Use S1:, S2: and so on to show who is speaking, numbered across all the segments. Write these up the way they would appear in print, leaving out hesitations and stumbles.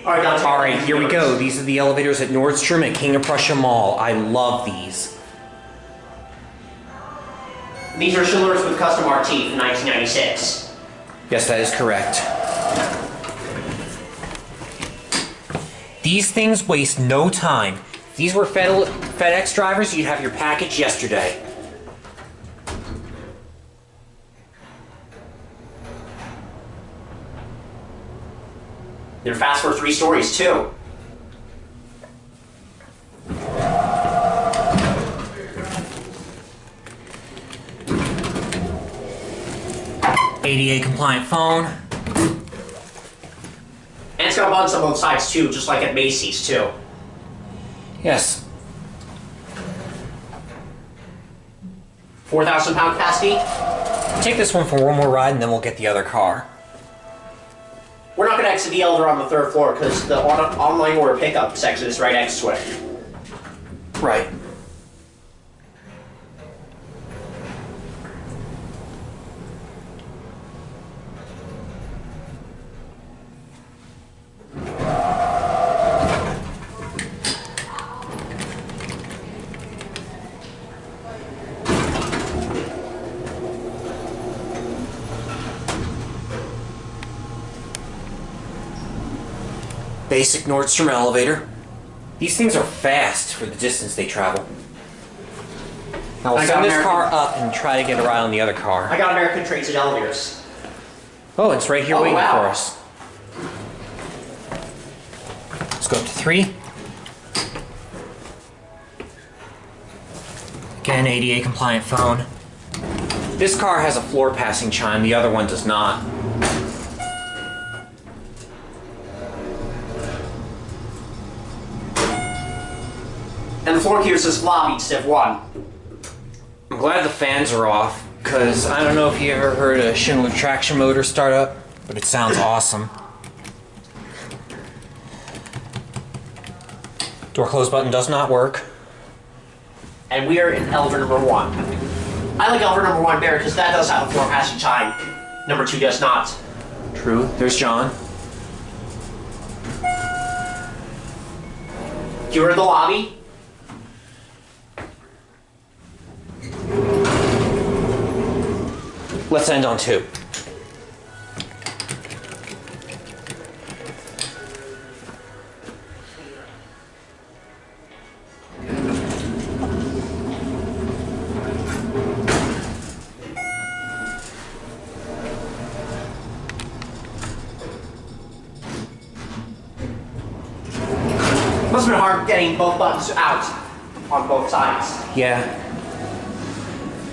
S1: Alright, here we go. These are the elevators at Nordstrom at King of Prussia Mall. I love these.
S2: These are Schindler's with custom RT from 1996.
S1: Yes, that is correct. These things waste no time. If these were FedEx drivers, you'd have your package yesterday.
S2: They're fast for 3 stories, too.
S1: ADA compliant phone.
S2: And it's got buttons on both sides, too, just like at Macy's, too.
S1: Yes.
S2: 4,000-pound capacity.
S1: Take this one for one more ride, and then we'll get the other car.
S2: We're not going to exit the elevator on the 3rd floor because the online order pickup section is right next to it.
S1: Right. Basic Nordstrom elevator. These things are fast for the distance they travel. Now we'll send this car up and try to get a ride on the other car.
S2: I got American Transit elevators.
S1: Oh, it's right here waiting for us. Let's go up to 3. Again, ADA compliant phone. This car has a floor passing chime, the other one does not.
S2: And the floor here says lobby, step 1.
S1: I'm glad the fans are off, because I don't know if you ever heard a Schindler traction motor start up, but it sounds awesome. Door close button does not work.
S2: And we are in elevator number 1. I like elevator number 1 better because that does have a floor passing chime. Number 2 does not.
S1: True. There's John.
S2: You're in the lobby.
S1: Let's end on 2.
S2: Must have been hard getting both buttons out on both sides.
S1: Yeah.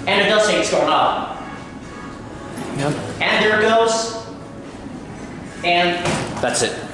S2: And it does say it's going up.
S1: Yep.
S2: And there it goes. And
S1: that's it.